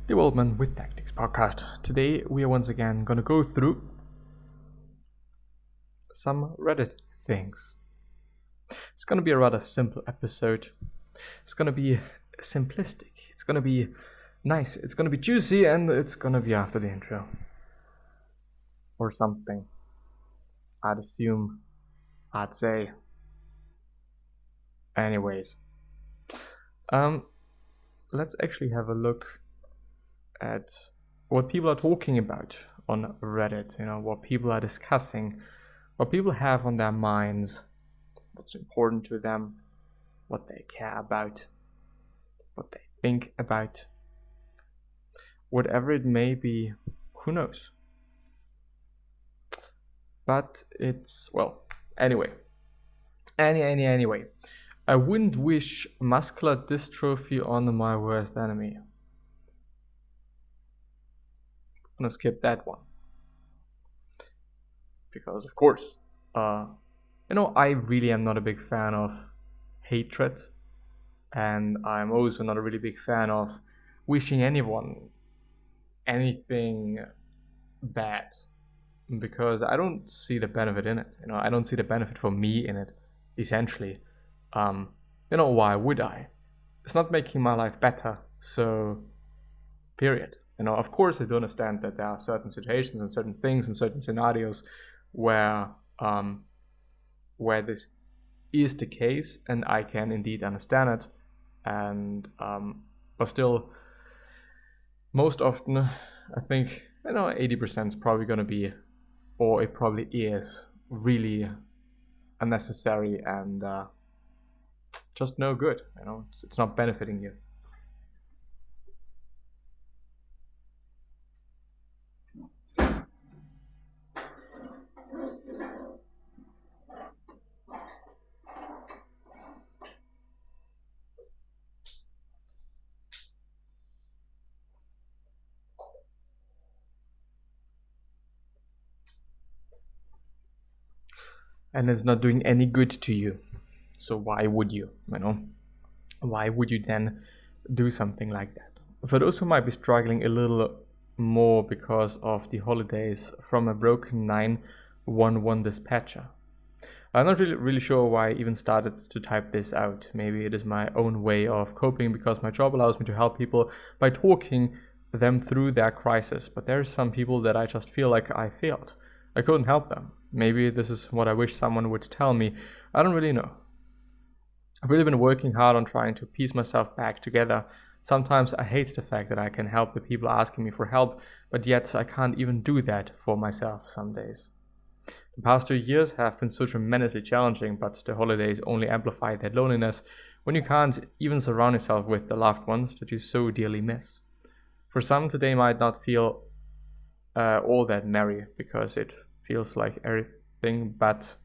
Development with Tactics podcast. Today we are once again going to go through some Reddit things. It's going to be a rather simple episode. It's going to be simplistic. It's going to be nice. It's going to be juicy, and it's going to be after the intro. Or something. I'd assume. I'd say. Anyways. Let's actually have a look at what people are talking about on Reddit, what people are discussing, what people have on their minds, what's important to them, what they care about, what they think about, whatever it may be, who knows. But it's, anyway, I wouldn't wish muscular dystrophy on my worst enemy. I'm gonna skip that one. Because, of course, I really am not a big fan of hatred. And I'm also not a really big fan of wishing anyone anything bad. Because I don't see the benefit in it. I don't see the benefit for me in it, essentially. Why would I? It's not making my life better, so period. Of course I do understand that there are certain situations and certain things and certain scenarios where this is the case, and I can indeed understand it. And but still, most often, I think 80% is probably going to be, or it probably is, really unnecessary and just no good. It's not benefiting you. And it's not doing any good to you. So why would you? Why would you then do something like that? For those who might be struggling a little more because of the holidays, from a broken 911 dispatcher. I'm not really sure why I even started to type this out. Maybe it is my own way of coping because my job allows me to help people by talking them through their crisis. But there are some people that I just feel like I failed. I couldn't help them. Maybe this is what I wish someone would tell me. I don't really know. I've really been working hard on trying to piece myself back together. Sometimes I hate the fact that I can help the people asking me for help, but yet I can't even do that for myself some days. The past 2 years have been so tremendously challenging, but the holidays only amplify that loneliness when you can't even surround yourself with the loved ones that you so dearly miss. For some, today might not feel all that merry because it feels like everything but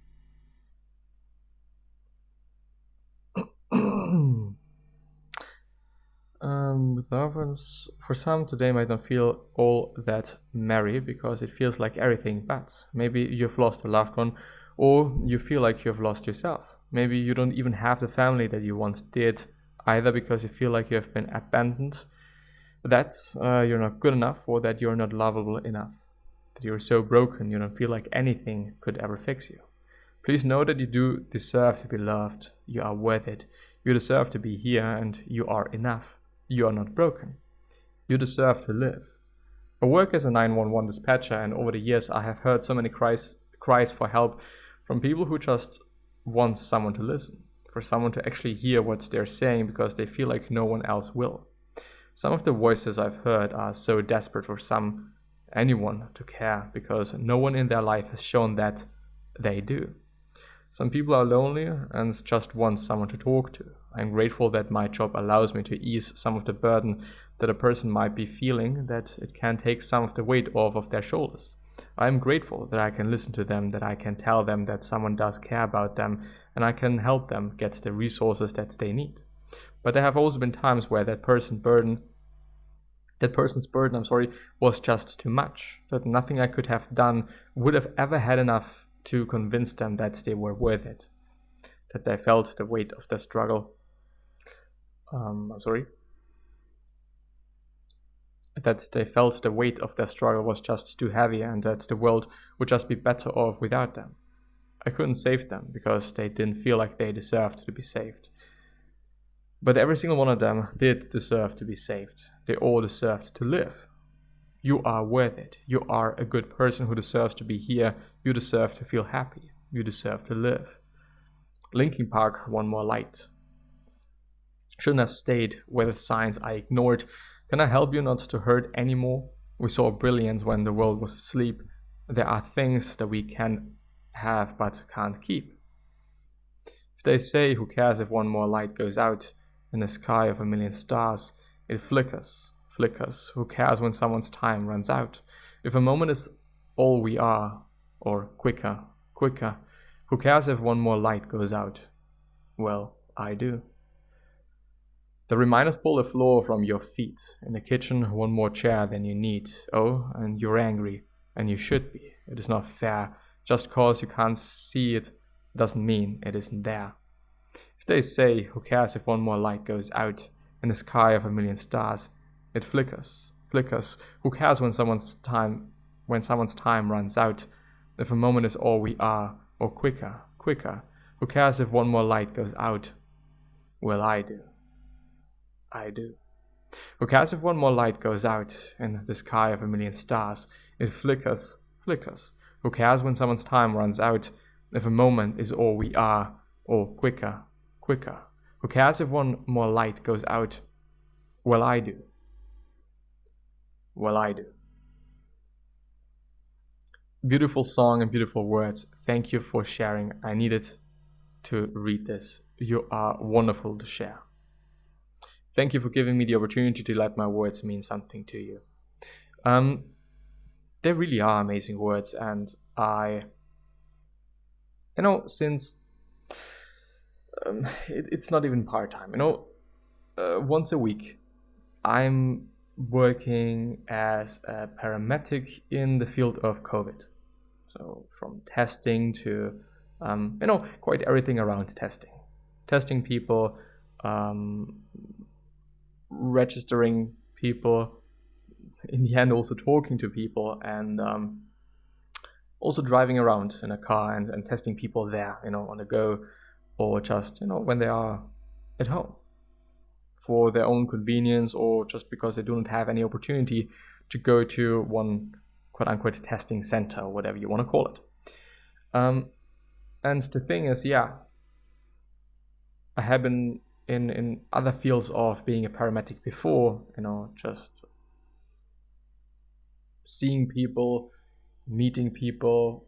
for some, today might not feel all that merry because it feels like everything but. Maybe you've lost a loved one, or you feel like you've lost yourself. Maybe you don't even have the family that you once did, either because you feel like you have been abandoned, that you're not good enough, or that you're not lovable enough, that you're so broken you don't feel like anything could ever fix you. Please know that you do deserve to be loved. You are worth it. You deserve to be here, and you are enough. You are not broken. You deserve to live. I work as a 911 dispatcher, and over the years I have heard so many cries for help from people who just want someone to listen, for someone to actually hear what they're saying because they feel like no one else will. Some of the voices I've heard are so desperate for anyone to care because no one in their life has shown that they do. Some people are lonely and just want someone to talk to. I'm grateful that my job allows me to ease some of the burden that a person might be feeling, that it can take some of the weight off of their shoulders. I'm grateful that I can listen to them, that I can tell them that someone does care about them, and I can help them get the resources that they need. But there have also been times where that person's burden was just too much, that nothing I could have done would have ever had enough to convince them that they were worth it, that they felt the weight of the struggle. that they felt the weight of their struggle was just too heavy and that the world would just be better off without them. I couldn't save them because they didn't feel like they deserved to be saved. But every single one of them did deserve to be saved. They all deserved to live. You are worth it. You are a good person who deserves to be here. You deserve to feel happy. You deserve to live. Linkin Park, One More Light. Shouldn't have stayed where the signs I ignored. Can I help you not to hurt anymore? We saw brilliance when the world was asleep. There are things that we can have but can't keep. If they say, who cares if one more light goes out in the sky of a million stars? It flickers, flickers. Who cares when someone's time runs out? If a moment is all we are, or quicker, quicker. Who cares if one more light goes out? Well, I do. The reminders pull the floor from your feet. In the kitchen, one more chair than you need. Oh, and you're angry, and you should be. It is not fair. Just cause you can't see it doesn't mean it isn't there. If they say, who cares if one more light goes out in the sky of a million stars? It flickers, flickers. Who cares when someone's time runs out? If a moment is all we are, or quicker, quicker. Who cares if one more light goes out? Well, I do. I do. Who cares if one more light goes out in the sky of a million stars? It flickers, flickers. Who cares when someone's time runs out? If a moment is all we are, or quicker, quicker. Who cares if one more light goes out? Well, I do. Well, I do. Beautiful song and beautiful words. Thank you for sharing. I needed to read this. You are wonderful to share. Thank you for giving me the opportunity to let my words mean something to you. They really are amazing words, and since it's not even part-time, once a week I'm working as a paramedic in the field of COVID. So from testing to, quite everything around testing. Testing people, registering people, in the end also talking to people, and also driving around in a car and testing people there, on the go, or just, when they are at home for their own convenience, or just because they don't have any opportunity to go to one quote-unquote testing center, or whatever you want to call it. And the thing is, I have been in other fields of being a paramedic before, just seeing people, meeting people,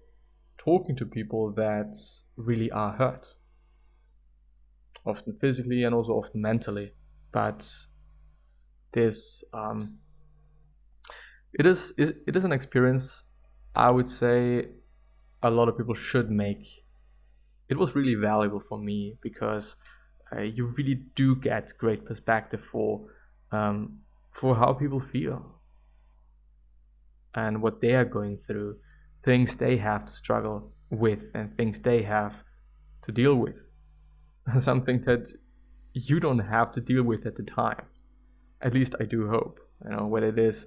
talking to people that really are hurt, often physically and also often mentally. But this it is an experience I would say a lot of people should make. It was really valuable for me because you really do get great perspective for how people feel and what they are going through, things they have to struggle with and things they have to deal with. Something that you don't have to deal with at the time. At least I do hope. Whether it is,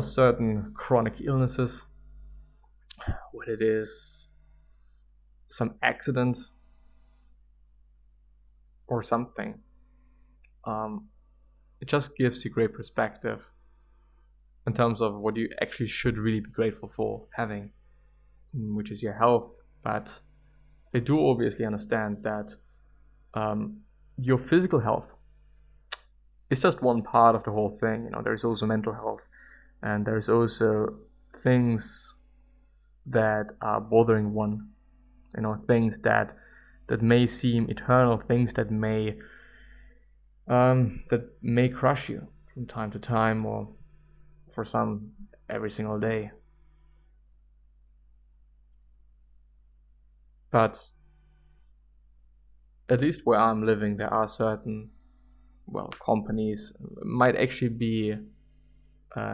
certain chronic illnesses, whether it is some accident or something. It just gives you great perspective in terms of what you actually should really be grateful for having, which is your health. But I do obviously understand that your physical health is just one part of the whole thing. There's also mental health, and there's also things that are bothering one. Things that may seem eternal, things that may crush you from time to time, or for some every single day. But at least where I'm living, there are certain, companies, might actually be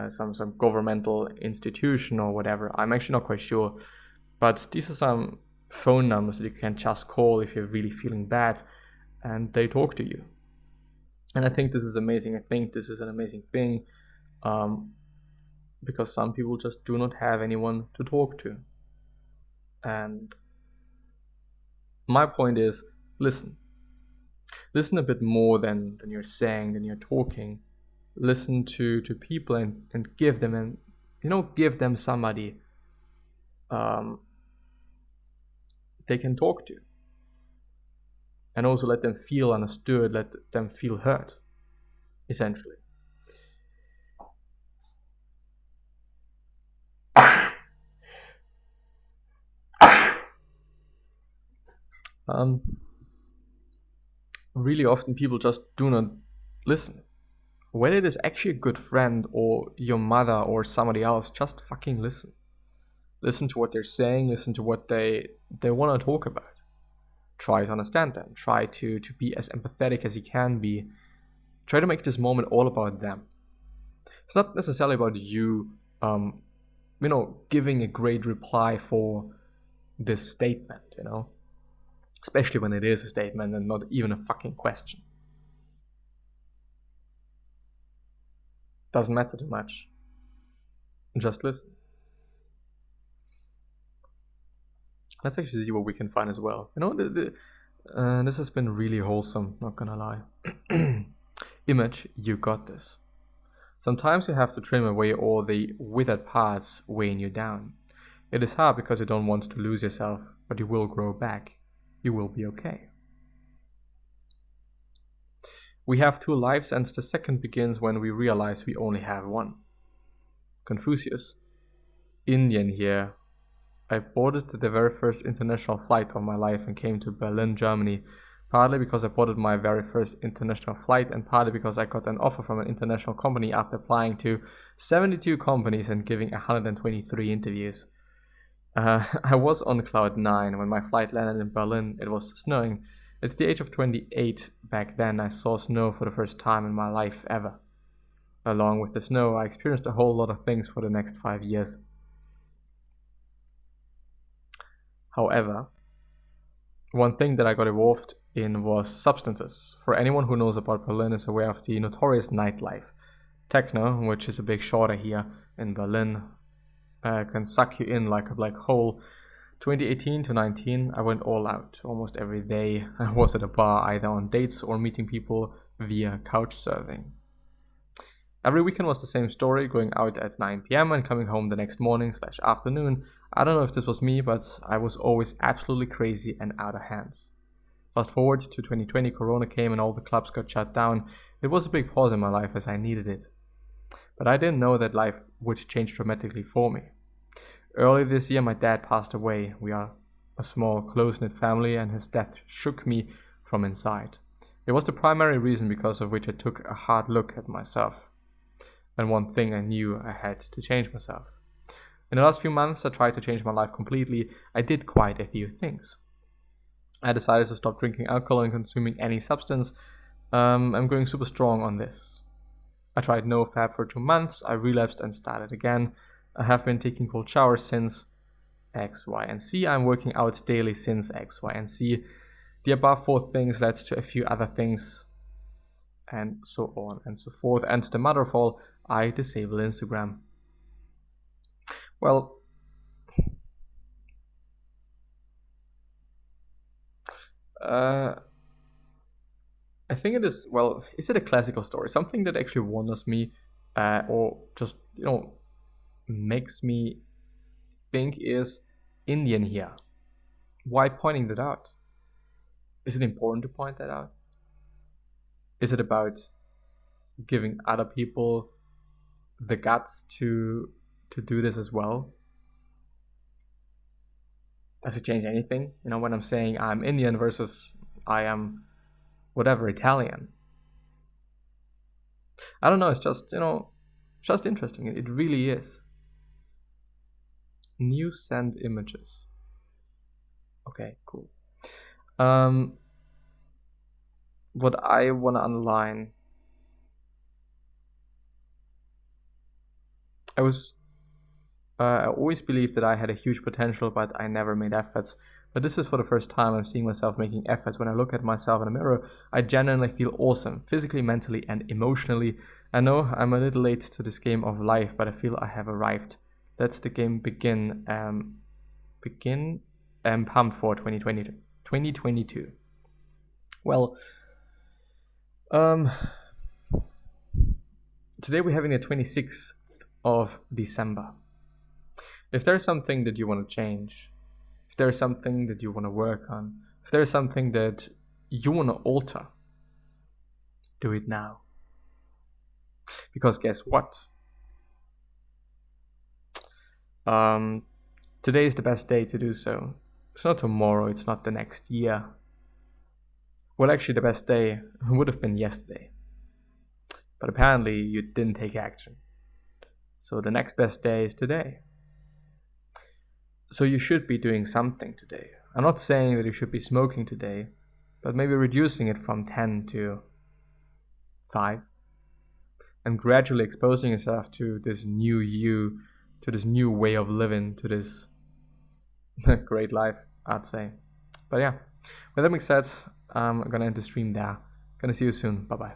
some governmental institution or whatever. I'm actually not quite sure. But these are some phone numbers that you can just call if you're really feeling bad, and they talk to you. And I think this is amazing. I think this is an amazing thing, because some people just do not have anyone to talk to. And my point is, listen. Listen a bit more than you're saying, than you're talking. Listen to people and give them, and give them somebody they can talk to. And also let them feel understood, let them feel heard, essentially. Really often people just do not listen. Whether it is actually a good friend or your mother or somebody else, just fucking listen. Listen to what they're saying, listen to what they want to talk about. Try to understand them. Try to be as empathetic as you can be. Try to make this moment all about them. It's not necessarily about you, giving a great reply for this statement, especially when it is a statement and not even a fucking question. Doesn't matter too much. Just listen. Let's actually see what we can find as well. This has been really wholesome, not gonna lie. Image, you got this. Sometimes you have to trim away all the withered parts weighing you down. It is hard because you don't want to lose yourself, but you will grow back. You will be okay. We have two lives, and the second begins when we realize we only have one. Confucius. Indian here. I boarded the very first international flight of my life and came to Berlin, Germany, partly because I boarded my very first international flight and partly because I got an offer from an international company after applying to 72 companies and giving 123 interviews. I was on cloud 9 when my flight landed in Berlin. It was snowing. At the age of 28 back then, I saw snow for the first time in my life ever. Along with the snow, I experienced a whole lot of things for the next 5 years. However, one thing that I got involved in was substances. For anyone who knows about Berlin is aware of the notorious nightlife. Techno, which is a big shorter here in Berlin, can suck you in like a black hole. 2018 to 19, I went all out. Almost every day I was at a bar, either on dates or meeting people via couch surfing. Every weekend was the same story, going out at 9 p.m. and coming home the next morning/afternoon. I don't know if this was me, but I was always absolutely crazy and out of hands. Fast forward to 2020, Corona came and all the clubs got shut down. It was a big pause in my life as I needed it. But I didn't know that life would change dramatically for me. Early this year, my dad passed away. We are a small, close-knit family, and his death shook me from inside. It was the primary reason because of which I took a hard look at myself. And one thing I knew I had to change myself. In the last few months, I tried to change my life completely. I did quite a few things. I decided to stop drinking alcohol and consuming any substance. I'm going super strong on this. I tried no fab for 2 months. I relapsed and started again. I have been taking cold showers since X, Y, and Z. I'm working out daily since X, Y, and Z. The above 4 things led to a few other things, and so on and so forth. And the mother of all, I disabled Instagram. Well, I think it is, is it a classical story? Something that actually wonders me, or just, makes me think is Indian here. Why pointing that out? Is it important to point that out? Is it about giving other people the guts to do this as well? Does it change anything? When I'm saying I'm Indian versus I am whatever, Italian. I don't know, it's just, just interesting. It really is. New send images. Okay, cool. What I want to underline, I always believed that I had a huge potential, but I never made efforts But this is for the first time I'm seeing myself making efforts. When I look at myself in the mirror, I genuinely feel awesome, physically, mentally, and emotionally. I know I'm a little late to this game of life, but I feel I have arrived. That's the game Begin Pump for 2022. Well, today we're having the 26th of December. If there's something that you want to change, if there's something that you want to work on, if there's something that you want to alter, do it now. Because guess what? Today is the best day to do so. It's not tomorrow, it's not the next year. Well, actually, the best day would have been yesterday. But apparently, you didn't take action. So the next best day is today. So you should be doing something today. I'm not saying that you should be smoking today, but maybe reducing it from 10 to 5. And gradually exposing yourself to this new you, to this new way of living, to this great life, I'd say. But yeah, with that being said, I'm gonna end the stream there. Gonna see you soon. Bye bye.